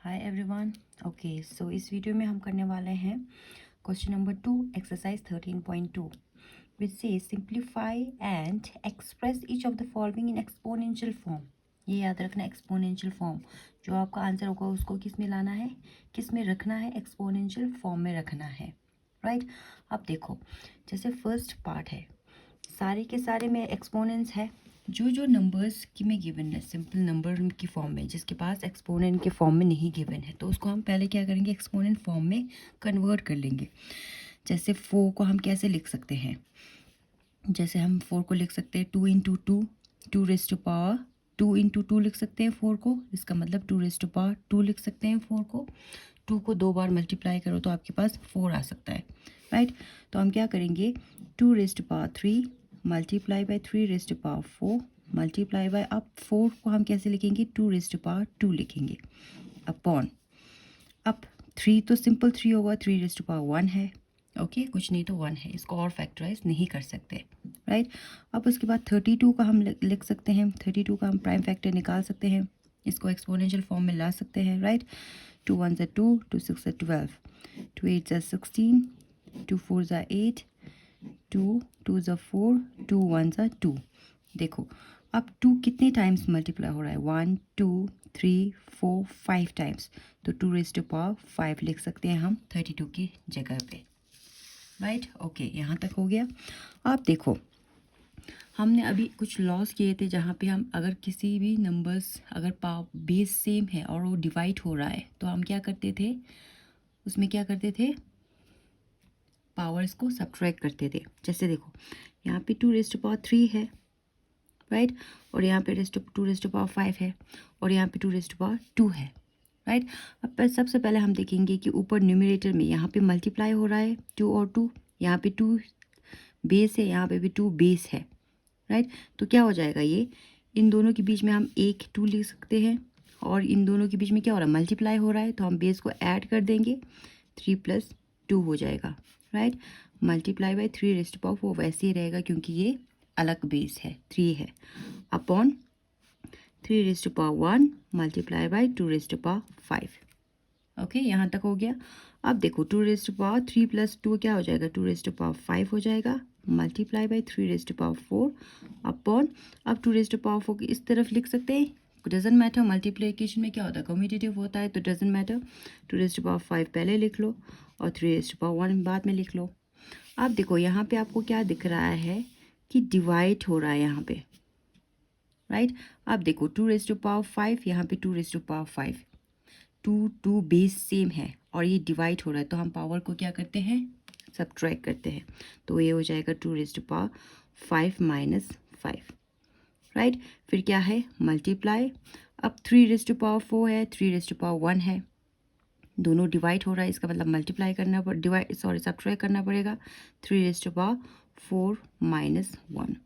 Hi everyone. Okay, सो इस video में हम करने वाले हैं क्वेश्चन नंबर 2 एक्सरसाइज 13.2 विच से simplify and express each of the following in exponential form. ये याद रखना, एक्सपोनेंशियल फॉर्म जो आपका आंसर होगा उसको किस में लाना है, किस में रखना है, एक्सपोनेंशियल फॉर्म में रखना है, राइट। अब देखो, जैसे फर्स्ट पार्ट है, सारे के सारे में एक्सपोनेंट्स है। जो जो नंबर्स की में गिवन है सिंपल नंबर की फॉर्म में, जिसके पास एक्सपोनेंट के फॉर्म में नहीं गिवन है, तो उसको हम पहले क्या करेंगे, एक्सपोनेंट फॉर्म में कन्वर्ट कर लेंगे। जैसे 4 को हम कैसे लिख सकते हैं, जैसे हम 4 को लिख सकते हैं 2 into two, 2 raise to power 2 into two लिख सकते हैं 4 को, इसका मतलब 2 रेज़ टू पावर 2 लिख सकते हैं 4 को। 2 को 2 बार मल्टीप्लाई करो तो आपके पास 4 आ सकता है, राइट। तो हम क्या करेंगे, 2 raise to power 3 multiply by 3 raise to power 4 multiply by, अब 4 को हम कैसे लिखेंगे, 2 रेज़ टू पावर 2 लिखेंगे अपॉन, अब 3 तो सिंपल 3 होगा, 3 रेज़ टू पावर 1 है, ओके कुछ नहीं तो 1 है, इसको और फैक्टराइज नहीं कर सकते, राइट। अब उसके बाद 32 का हम लिख सकते हैं, 32 का हम प्राइम फैक्टर निकाल सकते हैं, इसको एक्सपोनेंशियल फॉर्म में ला सकते हैं, राइट। 2 1 ज़ा 2, 2 6 ज़ा 12, 2 8 ज़ा 16, 2 4 ज़ा 8, 2 2 ज़ा 4, 2 1 ज़ा 2। देखो अब 2 कितने टाइम्स मल्टीप्लाई हो रहा है, 1 2 3 4 5 टाइम्स, तो 2 रेज़ टू पावर 5 लिख सकते हैं हम 32 की जगह पे, राइट। ओके, यहाँ तक हो गया। अब देखो, हमने अभी कुछ लॉस किए थे जहाँ पे हम अगर किसी भी नंबर्स अगर बेस सेम है और वो डिवाइड हो रहा है तो हम क्या करते थे, उसमें क्या करते थे, पावर्स को सब्ट्रैक्ट करते थे। जैसे देखो यहाँ पे 2 रेज़ टू पावर 3 है, राइट, और यहाँ पे 2 रेज़ टू पावर 5 है, और यहाँ पे 2 रेज़ टू पावर 2 है, राइट। अब सबसे पहले हम देखेंगे कि ऊपर न्यूमरेटर में यहाँ पे मल्टीप्लाई हो रहा है 2 और 2, यहाँ पे 2 बेस है, यहाँ पे भी 2 बेस है, राइट। तो क्या हो जाएगा, ये इन दोनों के बीच में हम एक 2 लिख सकते हैं, और इन दोनों के बीच में क्या हो रहा है, मल्टीप्लाई हो रहा है, तो हम बेस को ऐड कर देंगे, 3 + 2 हो जाएगा, right. Multiply by 3 raise to power 4 वैसे ही रहेगा क्योंकि ये अलग बेस है, 3 है, upon 3 raise to power 1 multiply by 2 raise to power 5। Okay, यहाँ तक हो गया। अब देखो 2 रेज़ टू पावर 3 + 2 क्या हो जाएगा, 2 रेज़ टू पावर 5 हो जाएगा, multiply by 3 raise to power 4 upon, अब 2 रेज़ टू पावर 4 की इस तरफ लिख सकते हैं, डजेंट मैटर, मल्टीप्लिकेशन में क्या होता है, कम्यूटेटिव होता है, तो doesn't matter, 2 raise to power 5 पहले लिख लो और 3 रेज़ टू पावर 1 बाद में लिख लो। अब देखो यहाँ पे आपको क्या दिख रहा है कि डिवाइड हो रहा है यहाँ पे, राइट। अब देखो 2 रेज़ टू पावर 5, यहाँ पे 2 raise to power 5, 2 base same है और ये डिवाइड हो रहा है, तो हम पावर को क्या करते हैं, सब्ट्रैक्ट करते हैं, तो ये हो जाएगा 2 रेज़ टू पावर 5 - 5, राइट। फिर क्या है, मल्टीप्लाई, अब 3 रेज़ टू पावर 4 है, 3 रेज़ टू पावर 1 है, दोनों डिवाइड हो रहा है, इसका मतलब मल्टीप्लाई करना सब्ट्रैक्ट करना पड़ेगा, 3 रेज़ टू पावर 4 - 1,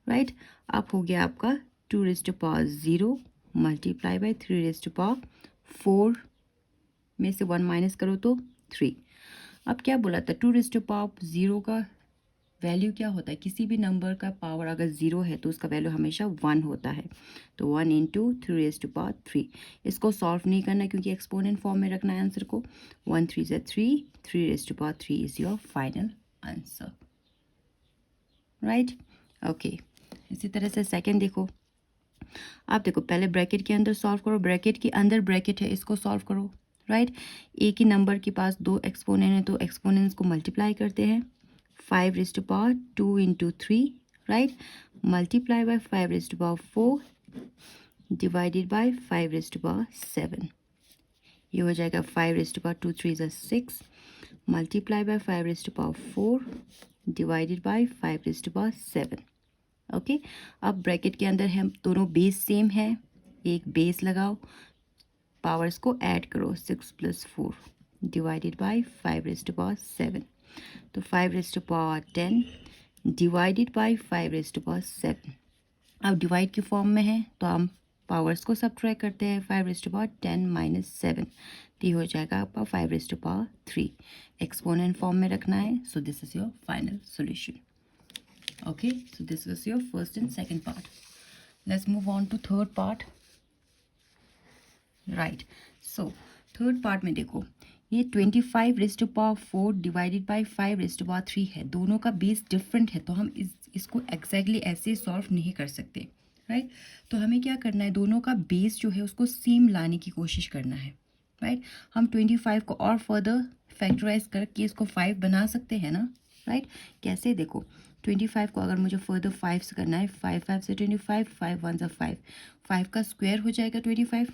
राइट। अब हो गया आपका 2 raise to power 0 multiply by 3 raise to power 4 में से 1 माइनस करो तो 3। अब क्या बोला था, 2 रेज़ टू पावर 0 का वैल्यू क्या होता है, किसी भी नंबर का पावर अगर 0 है तो उसका वैल्यू हमेशा 1 होता है, तो 1 इंटू 3 रेज़ टू पावर 3। इसको सॉल्व नहीं करना क्योंकि एक्सपोनेंट फॉर्म में रखना है आंसर को, 1 3 ज़ा 3, 3 raise to power 3 is your final answer, right. Okay, इसी तरह से सेकेंड देखो, आप देखो पहले ब्रैकेट के अंदर सॉल्व करो, ब्रैकेट के अंदर ब्रैकेट है, इसको सॉल्व करो, राइट। एक ही नंबर के पास 2 एक्सपोनेंट है तो एक्सपोनेंट्स को मल्टीप्लाई करते हैं, 5 raise to power 2 into 3, right, multiply by 5 raise to power 4 divided by 5 raise to power 7, ये हो जाएगा 5 रेज़ टू पावर 2 3 ज़ा 6 multiply by 5 raise to power 4 divided by 5 raise to power 7। Okay, अब bracket के अंदर हम दोनों बेस सेम है, एक बेस लगाओ, पावर्स को ऐड करो, 6 + 4 divided by 5 raise to power 7, तो 5 raise to power 10 divided by 5 raise to power 7। अब डिवाइड की फॉर्म में है तो हम पावर्स को सब्ट्रैक्ट करते हैं, 5 रेज़ टू पावर 10 - 7, तो ये हो जाएगा आपका 5 raise to power 3, exponent form में रखना है, so this is your final solution. Okay, so this was your first and second part. Let's move on to third part, right. So third part में देखो, ये 25 raise to power 4 divided by 5 raise to power 3 है। दोनों का base different है, तो हम इसको एग्जैक्टली ऐसे सॉल्व नहीं कर सकते, राइट। तो हमें क्या करना है, दोनों का बेस जो है उसको सेम लाने की कोशिश करना है, राइट। हम 25 को और फर्दर फैक्टराइज करके इसको 5 बना सकते हैं ना, राइट। कैसे, देखो 25 को अगर मुझे फर्दर 5 से करना है, 5 5 से 25, 5 1 से 5, 5 का स्क्वायर हो जाएगा 25।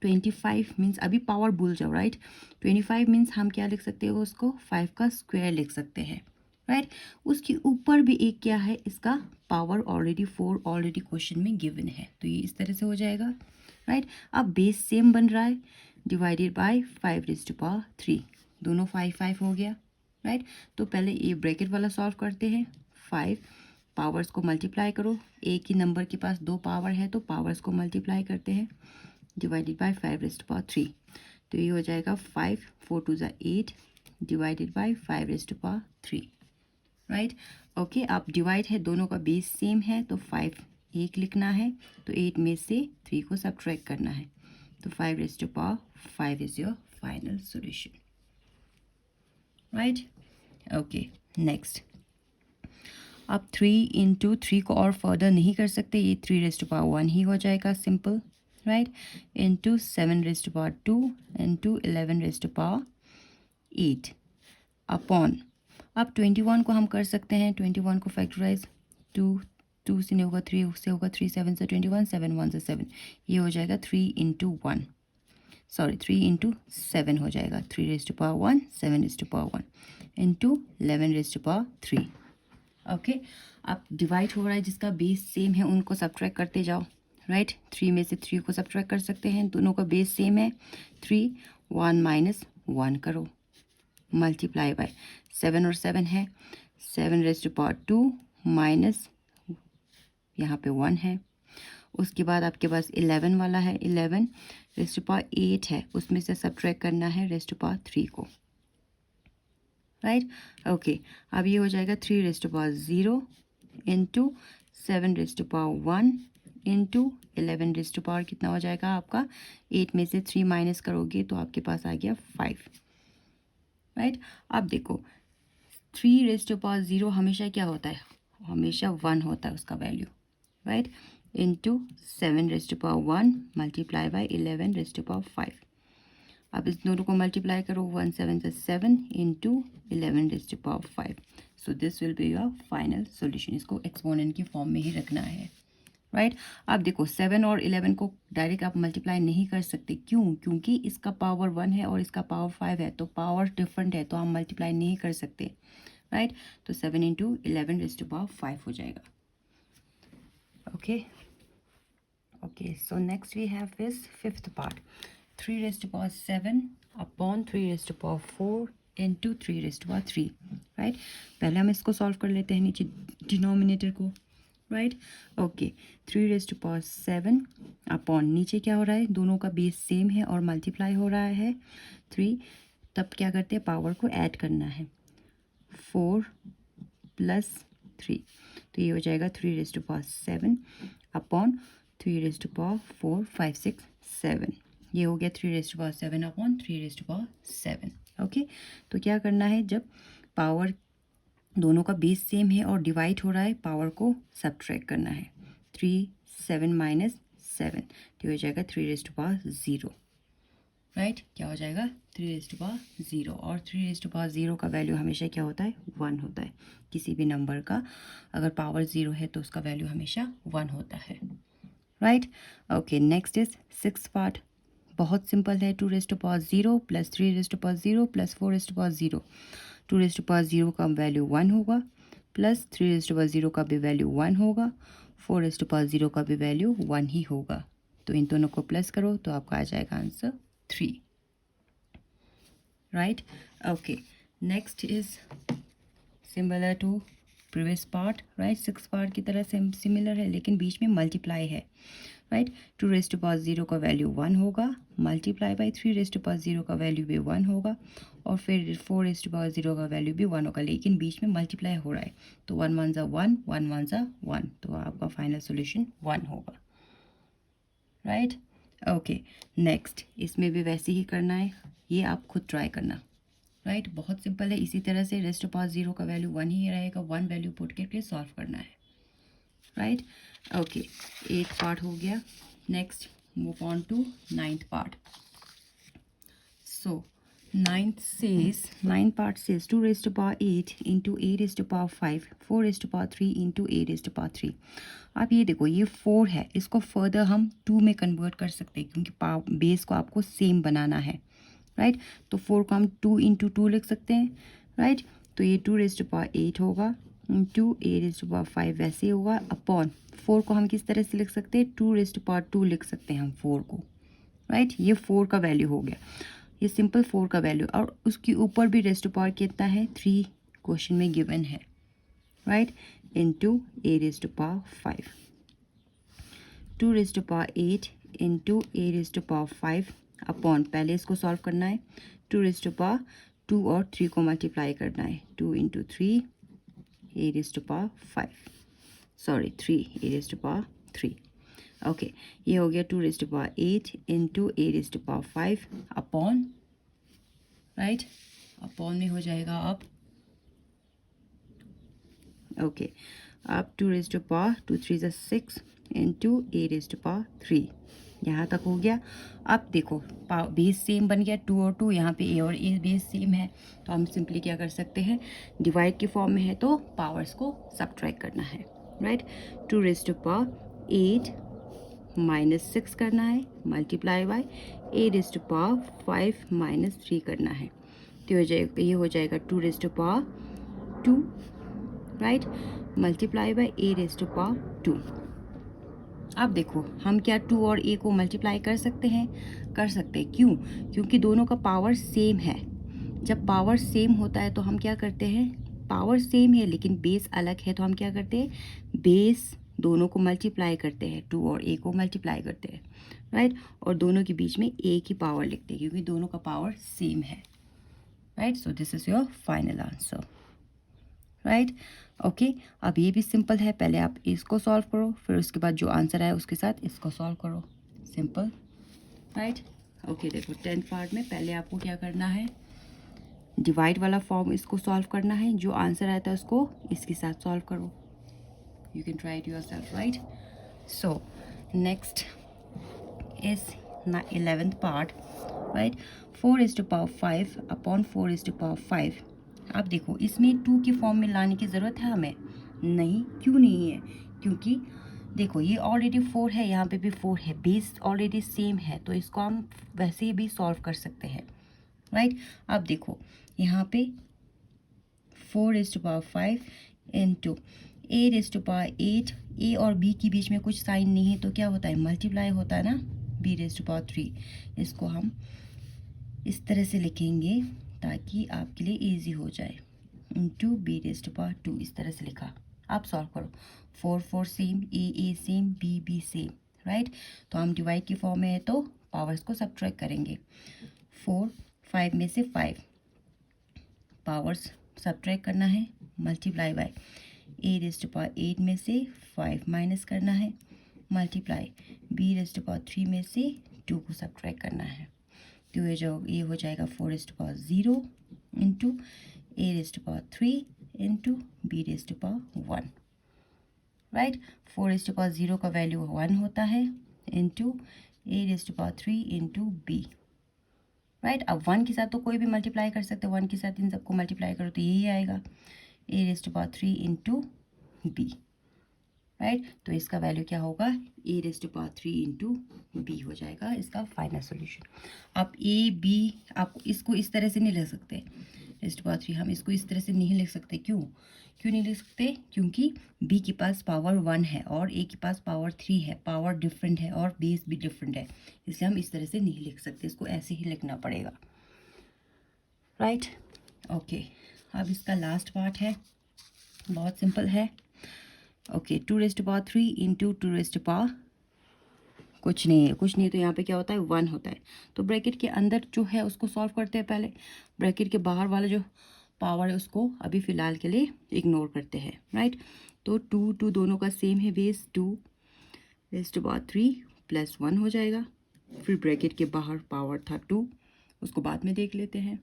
25 मीन्स अभी पावर भूल जाओ, राइट। 25 मीन्स हम क्या लिख सकते हो, उसको 5 का स्क्वायर लिख सकते हैं, राइट। उसके ऊपर भी एक क्या है, इसका पावर ऑलरेडी 4 ऑलरेडी क्वेश्चन में गिवन है, तो ये इस तरह से हो जाएगा, राइट। अब बेस सेम बन रहा है, divided by 5 raise to power 3, दोनों 5 5 हो गया, राइट। तो पहले ये ब्रैकेट वाला सॉल्व करते हैं। 5 पावर्स को मल्टीप्लाई करो, एक ही नंबर के पास दो पावर है तो पावर्स को मल्टीप्लाई करते हैं, divided by 5 raise to power 3, तो ये हो जाएगा 5 4 2 ज़ा 8 divided by 5 raise to power 3, right. Okay, अब डिवाइड है, दोनों का बेस सेम है तो 5 एक लिखना है, तो 8 में से 3 को सब्ट्रैक्ट करना है, तो 5 raise to power 5 is your final solution, right. Okay, next, अब 3 इंटू 3 को और फर्दर नहीं कर सकते, ये 3 रेज़ टू पावर 1 ही हो जाएगा, simple, right. Into 7 raise to power 2 into 11 raise to power 8 upon, अब 21 को हम कर सकते हैं, 21 को फैक्टराइज, 2 से नहीं होगा, 3 से होगा, 3 7 से 21, 7 1 से 7, ये हो जाएगा 3 इंटू 1, सॉरी 3 इंटू 7 हो जाएगा, 3 raise to power 1 7 raise to power 1 into 11 raise to power 3। Okay, अब डिवाइड हो रहा है, जिसका बेस सेम है उनको सब्ट्रैक्ट करते जाओ, राइट। 3 में से 3 को सब्ट्रैक्ट कर सकते हैं, दोनों का बेस सेम है, 3 1 माइनस 1 करो, मल्टीप्लाई बाय 7 और 7 है, 7 रेज़ टू पावर 2 माइनस यहाँ पे 1 है, उसके बाद आपके पास 11 वाला है, 11 रेज़ टू पावर 8 है, उसमें से सब्ट्रैक्ट करना है रेज़ टू पावर 3 को, राइट। ओके, अब ये हो जाएगा 3 raise to power 0 into 7 raise to power 1 into 11 raise to power कितना हो जाएगा आपका, 8 में से 3 माइनस करोगे तो आपके पास आ गया 5, राइट। अब देखो 3 रेज़ टू पावर 0 हमेशा क्या होता है, हमेशा 1 होता है उसका value, right. Into 7 raise to power 1 multiply by 11 raise to power 5, अब इस दोनों को मल्टीप्लाई करो, 1 7 से 7 into 11 raise to power 5, so this will be your final solution. इसको एक्सपोनेंट की फॉर्म में ही रखना है, राइट। अब देखो 7 और 11 को डायरेक्ट आप मल्टीप्लाई नहीं कर सकते, क्यों, क्योंकि इसका पावर 1 है और इसका पावर 5 है, तो पावर डिफरेंट है, तो हम मल्टीप्लाई नहीं कर सकते, राइट। तो 7 इंटू 11 रेज़ टू पावर 5 हो जाएगा, okay. Okay, so next we have this fifth part, 3 raise to power 7 upon 3 raise to power 4 into 3 raise to power 3, right. पहले हम इसको सॉल्व कर लेते हैं, नीचे डिनोमिनेटर को, right. Okay, 3 raise to power 7 upon, नीचे क्या हो रहा है, दोनों का बेस सेम है और मल्टीप्लाई हो रहा है 3, तब क्या करते हैं, पावर को ऐड करना है, 4 प्लस 3, तो ये हो जाएगा 3 raise to power 7 upon 3 raise to power 4 5 6 7, ये हो गया 3 raise to power 7 upon 3 raise to power 7, okay. तो क्या करना है, जब पावर दोनों का बेस सेम है और डिवाइड हो रहा है, पावर को सब्ट्रैक्ट करना है, 3 7 माइनस 7, तो हो जाएगा 3 रेज़ टू पावर 0, राइट। क्या हो जाएगा, 3 रेज़ टू पावर 0, और 3 रेज़ टू पावर 0 का वैल्यू हमेशा क्या होता है, 1 होता है, किसी भी नंबर का अगर पावर 0 है तो उसका वैल्यू हमेशा 1 होता है, right. Okay, next is 6th part, बहुत सिंपल है, 2 raise to power 0 plus 3 raise to power 0 plus 4 raise to power 0, 2 raise to power 0 का वैल्यू 1 होगा, प्लस 3 रेज़ टू पावर 0 का भी वैल्यू 1 होगा, 4 रेज़ टू पावर 0 का भी वैल्यू 1 ही होगा, तो इन दोनों को प्लस करो तो आपका आ जाएगा answer 3, right. Okay, next is similar to previous part, right. 6 part की तरह सिमिलर है, लेकिन बीच में मल्टीप्लाई है, राइट। 2 रेज़ टू पावर 0 का वैल्यू 1 होगा, multiply by 3 raise to power 0 का वैल्यू भी 1 होगा, और फिर 4 रेज़ टू पावर 0 का वैल्यू भी 1 होगा, लेकिन बीच में मल्टीप्लाई हो रहा है, तो 1 1 ज़ा 1 1 1 ज़ा 1, तो आपका फाइनल सोल्यूशन 1 होगा, राइट। ओके, नेक्स्ट इसमें भी वैसे ही करना है, ये आप खुद ट्राई करना, राइट। बहुत सिंपल है। इसी तरह से रेस्ट टू पावर 0 का वैल्यू 1 ही रहेगा, 1 वैल्यू पुट करके सॉल्व करना है, राइट। ओके, 8th पार्ट हो गया। Next move on to 9th part. So 9th part says 2 raised to power 8 into a raised to power 5, 4 raised to power 3 into a raised to power 3। आप ये देखो, ये 4 है, इसको फर्दर हम 2 में कन्वर्ट कर सकते हैं क्योंकि बेस को आपको सेम बनाना है, राइट। तो 4 को हम 2 इंटू 2 लिख सकते हैं, राइट। तो ये 2 रेज़ टू पावर 8 होगा into a raise to power 5 वैसे होगा, अपॉन 4 को हम किस तरह से लिख सकते हैं, 2 रेज़ टू पावर 2 लिख सकते हैं हम 4 को, राइट। ये 4 का वैल्यू हो गया, ये सिंपल 4 का वैल्यू, और उसके ऊपर भी रेज़ टू पावर कितना है, 3 क्वेश्चन में गिवन है, right. Into a raise to power 5, 2 raise to power 8 into a raise to power 5 upon, पहले इसको सॉल्व करना है, 2 रेज़ टू पावर 2 और 3 को मल्टीप्लाई करना है, 2 into 3 a raise to power 5, sorry 3 a raise to power 3। Okay, ये हो गया 2 raise to power 8 into a raise to power 5 upon, right, upon में हो जाएगा अब, ओके, अब 2 रेज़ टू पावर 2 3 ज़ा 6 into a raise to power 3, यहाँ तक हो गया। अब देखो बेस सेम बन गया, 2 और 2, यहाँ पे ए और ए बेस सेम है, तो हम सिंपली क्या कर सकते हैं, डिवाइड के फॉर्म में है तो पावर्स को सब्ट्रैक्ट करना है, right. 2 raise to power 8 minus 6 करना है, multiply by a raise to power 5 minus 3 करना है, तो ये हो जाएगा 2 raise to power 2, right, multiply by a raise to power 2। अब देखो हम क्या 2 और a को मल्टीप्लाई कर सकते हैं, क्यों, क्योंकि दोनों का पावर सेम है। जब पावर सेम होता है तो हम क्या करते हैं, पावर सेम है लेकिन बेस अलग है, तो हम क्या करते हैं, बेस दोनों को मल्टीप्लाई करते हैं, 2 और a को मल्टीप्लाई करते हैं, राइट, और दोनों के बीच में a की पावर लिखते हैं क्योंकि दोनों का पावर सेम है, right. So this is your final answer, right. Okay, अब ये भी सिंपल है, पहले आप इसको सॉल्व करो, फिर उसके बाद जो आंसर आए उसके साथ इसको सॉल्व करो, सिंपल, राइट। ओके, देखो 10th पार्ट में पहले आपको क्या करना है, डिवाइड वाला फॉर्म इसको सॉल्व करना है, जो आंसर आता है उसको इसके साथ सॉल्व करो, you can try it yourself, right. So next is 11th part, right. 4 raised to power 5 upon 4 raised to power 5। अब देखो इसमें 2 की फॉर्म में लाने की ज़रूरत है हमें, नहीं, क्यों नहीं है, क्योंकि देखो ये ऑलरेडी 4 है, यहाँ पे भी 4 है, बेस ऑलरेडी सेम है, तो इसको हम वैसे ही भी सॉल्व कर सकते हैं, राइट। अब देखो यहाँ पे 4 raised to power 5 into a raise to power 8, a और बी के बीच में कुछ साइन नहीं है तो क्या होता है, मल्टीप्लाई होता है ना, बी रेज़ टू पावर 3। इसको हम इस तरह से लिखेंगे ताकि आपके लिए इजी हो जाए, into b raise to power 2, इस तरह से लिखा। आप सॉल्व करो, 4 4 सेम, ए सेम, बी सेम, राइट। तो हम डिवाइड की फॉर्म में है तो पावर्स को सब्ट्रैक्ट करेंगे, 4 5 में से 5 पावर्स सब्ट्रैक्ट करना है, multiply by a raise to power 8 में से 5 माइनस करना है, multiply b raise to power 3 में से 2 को सब्ट्रैक्ट करना है, तो ये हो जाएगा 4 raise to power 0 into a raise to power 3 into b raise to power 1, right. 4 raise to power 0 का वैल्यू 1 होता है, into a raise to power 3 into B, right. अब 1 के साथ तो कोई भी मल्टीप्लाई कर सकते हो, 1 के साथ इन सबको मल्टीप्लाई करो तो यही आएगा, a raise to power 3 into B, right. तो इसका वैल्यू क्या होगा, a raise to power 3 into B हो जाएगा इसका फाइनल सॉल्यूशन। आप ए बी, आप इसको इस तरह से नहीं लिख सकते, रेज़ टू पावर 3 हम इसको इस तरह से नहीं लिख सकते, क्यों नहीं लिख सकते, क्योंकि बी के पास पावर 1 है और ए के पास पावर 3 है, पावर डिफरेंट है और बेस भी डिफरेंट है, इसलिए हम इस तरह से नहीं लिख सकते, इसको ऐसे ही लिखना पड़ेगा, राइट। ओके, अब इसका लास्ट पार्ट है, बहुत सिंपल है। Okay, 2 raise to power 3 into 2 raise to power कुछ नहीं है, तो यहाँ पे क्या होता है, 1 होता है, तो ब्रैकेट के अंदर जो है उसको सॉल्व करते हैं पहले, ब्रैकेट के बाहर वाला जो पावर है उसको अभी फ़िलहाल के लिए इग्नोर करते हैं, राइट। तो 2 दोनों का सेम है base, 2 raise to power 3 plus 1 हो जाएगा, फिर ब्रैकेट के बाहर पावर था 2, उसको बाद में देख लेते हैं।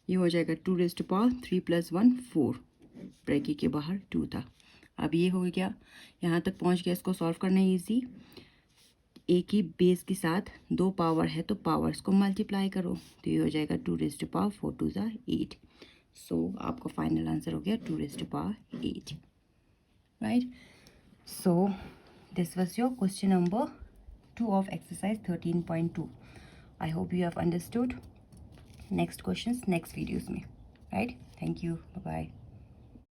ये हो जाएगा 2 रेज़ टू पावर 3 + 1 4, ब्रैकेट के बाहर 2 था। अब ये हो गया, यहाँ तक पहुँच गया। इसको सॉल्व करना है ईजी। एक ही बेस के साथ 2 पावर है तो पावर्स को मल्टीप्लाई करो, तो ये हो जाएगा 2 रेज़ टू पावर 4 2 ज़ा 8। सो आपका फाइनल आंसर हो गया 2 raise to power 8, right. So this was your question number 2 of exercise 13.2. I hope you have understood. Next questions next videos में, right? Thank you. Bye bye.